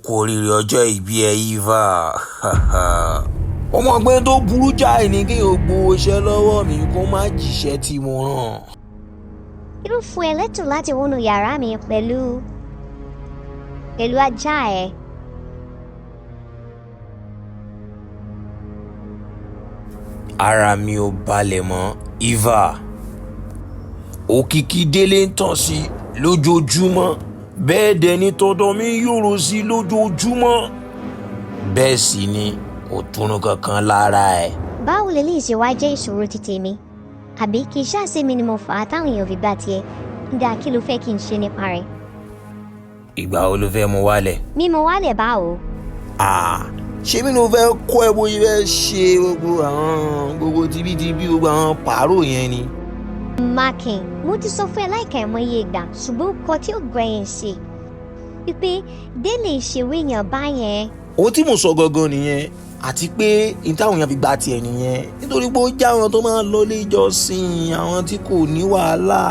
kú oríire ọjọ́ ìbí ẹ Eva. ọmọ ọgbẹ́ tó burú jáì ní kí o gbowó iṣẹ́ lọ́wọ́ mi kó má jíṣẹ́ tí mo rán. Kí ló fún ẹ lẹ́tọ̀ọ́ láti wọnú yàrá mi pẹ̀lú ajá ẹ? Ara mi ò balẹ̀ mọ́ Eva. Òkìkí délé ń tàn sí lójoojúmọ́, bẹ́ẹ̀ dẹ̀ ni tọ̀dọ̀ mi yòrò sí lójoojúmọ́. Bẹ́ẹ̀ sì ni kò túnú kankan lára ẹ̀. Báwo lè lè ṣe wá jẹ́ ìṣòro ti tèmi? Àbí kì í ṣàṣe mi ni mo fà á táwọn èèyàn fi gbà tiẹ̀? Dá kí ló fẹ́ kí n ṣe nípa rẹ̀? Ìgbà wo ló fẹ́ mú wálẹ̀? Mímú wálẹ̀ báwo? Ṣé mi ló fẹ́ kọ́ ẹ bóyá fẹ́ ṣe gbogbo tibítibí gbogbo àwọn pààrọ̀ yẹn ni? Makin, mo ti sọ fún ẹ láìka ìmọye ìgbà ṣùgbọ́n nǹkan tí ó gbẹ̀yìn ṣe wípé délé ìṣèwé èèyàn báyẹn. Ohun tí mo sọ gangan nìyẹn, àti pé ìtàwọn èèyàn fi gba tiẹ̀ nìyẹn nítorí pé ó jẹ́ àwọn tó máa ń lọ ilé ìjọsìn, àwọn tí kò ní wàhálà,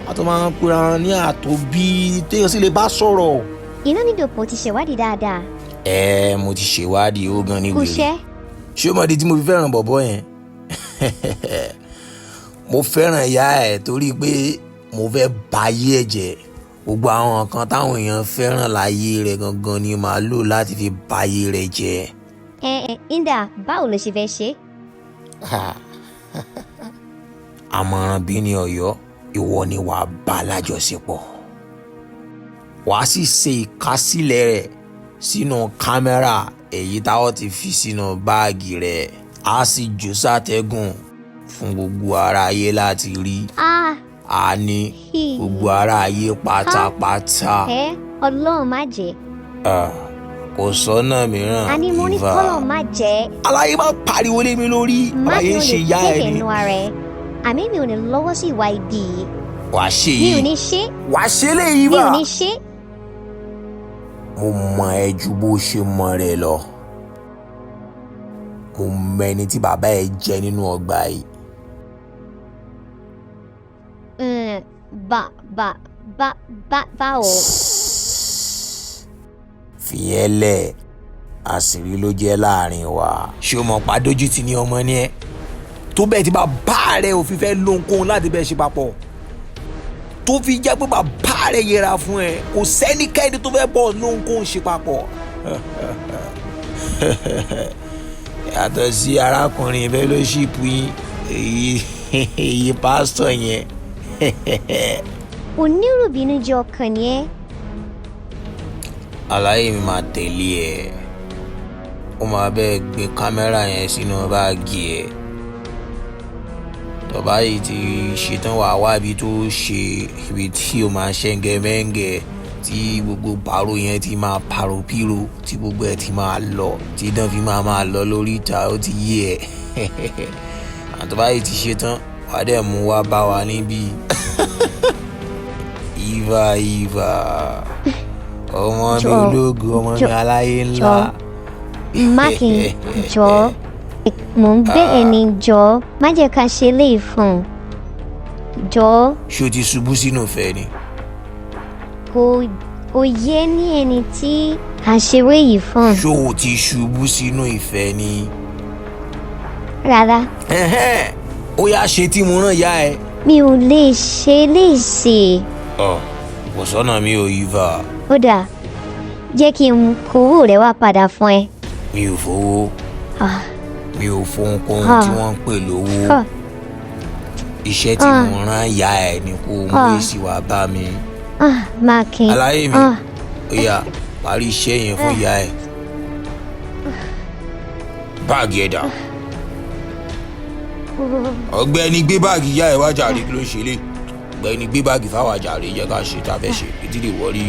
àwọn tó máa ń pera wọn ní àtòbí téèyàn sì lè bá sọ̀rọ̀. Inú mi dòpò ti ṣèwádìí dáadáa. Mo ti ṣèwádìí ó gan ní wèrè. Kúṣẹ́. Ṣé o mọ̀ di tí mo fi fẹ́ràn bọ̀bọ́ yẹn? Mo fẹ́ràn ìyá ẹ̀ torí pé mo fẹ́ bayé ẹ̀ jẹ́. Gbogbo àwọn nǹkan táwọn èèyàn fẹ́ràn láyé rẹ̀ gangan ni màá lò láti fi bayé rẹ̀ jẹ́. Inda, báwo ló ṣe fẹ́ ṣe? Àmọ̀ràn bí ní Ọ̀yọ́, ìwọ ni wàá bá lájọṣepọ̀. Wàá sì ṣe ìkásílẹ̀ rẹ̀ sínú kámẹ́rà èyí táwọn ti fi sínú báàgì rẹ̀. Á sì jù sátẹ́gùn fún gbogbo ara ayé láti rí. A ní gbogbo ara ayé pátápátá. Ọlọ́run má jẹ́. Kò sọ́nà mìíràn. A ní mo ní kọ́lọ̀ má jẹ́. Aláyé máa pariwo lé mi lórí. Àlàyé ń ṣe ìyá ẹ ni. Àmì mi ò ní lọ́wọ́ sí ìwà ibi yìí. Wàá ṣe yìí. Mi ò ní ṣe. Wàá ṣe léyìí bá. Mi ò ní ṣe. Mo mọ ẹ ju bó ṣe mọ rẹ lọ. Mo mọ ẹni tí bàbá ẹ jẹ nínú ọgbà yìí. Báwo? Fìyẹn lẹ̀, àṣírí ló jẹ́ láàrin wa. Ṣé o mọ̀ pa dójútì ní ọmọ ni ẹ? Tó bẹ́ẹ̀ tí bàbá rẹ̀ ò fi fẹ́ lóhunkóhun láti bẹ́ẹ̀ ṣe papọ̀. Tó fi jẹ́ pé bàbá rẹ̀ yẹra fún ẹ, kò sẹ́nikẹ́ni tó fẹ́ bọ̀ lóhunkóhun ṣe papọ̀. Yàtọ̀ sí arákùnrin fellowship yín, èyí pásítọ̀ yẹn. Onírúbínú jẹ́ ọkàn ni ẹ́. Àlàyé mi máa tẹ̀lé ẹ. Ó máa bẹ́ẹ̀ gbé kámẹ́rà yẹn sínú báàgì ẹ̀. Tọ́ba yìí ti ṣetán wàá wá ibi tó ṣe ibi tí o máa ṣẹ́ngẹ́ mẹ́ngẹ́ tí gbogbo pàrọ̀ yẹn ti máa pàrọ̀ pírò tí gbogbo ẹ̀ ti máa lọ tí idán fi máa lọ lórí ìta ó ti yé ẹ̀. Àtọ́ba yìí ti ṣetán wàá dẹ̀ mú wá bá wa níbí. Eva. Ọmọ mi ológo, ọmọ mi aláyé ńlá. Makin, jọ̀ọ́, mò ń bẹ̀ ẹ́ ní jọ̀ọ́, má jẹ́ ká ṣe léyìí fún un. Jọ̀ọ́. Ṣé o ti ṣubú sínú ìfẹ́ ni? Kò yé ní ẹni tí à ń ṣeré yìí fún. Ṣé o ti ṣubú sínú ìfẹ́ ni? Rárá. Ó yá ṣe tí mo rán ìyá ẹ. Mi ò lè ṣe léṣe. Kò sọ́nà mi ò Eva. Ó dáa, jẹ́ kí n kówó rẹ̀ wá padà fún ẹ. Mi ò fowó. Mi ò fohunkóhun tí wọ́n ń pè lówó. Iṣẹ́ tí mo rán ìyá ẹ ni kó mú èsì wá bá mi. Makin. Àlàyé mi, ó yá parí iṣẹ́ yẹn fún ìyá ẹ. Báàgì ẹ̀dá. Ọ̀gbẹ́ni gbé báàgì ìyá ẹ wá jàre, kí ló ń ṣe lé? Ọ̀gbẹ́ni gbé báàgì fáwọn àjàre, jẹ́ ká ṣe tá a fẹ́ ṣe, ètí lè wọrí.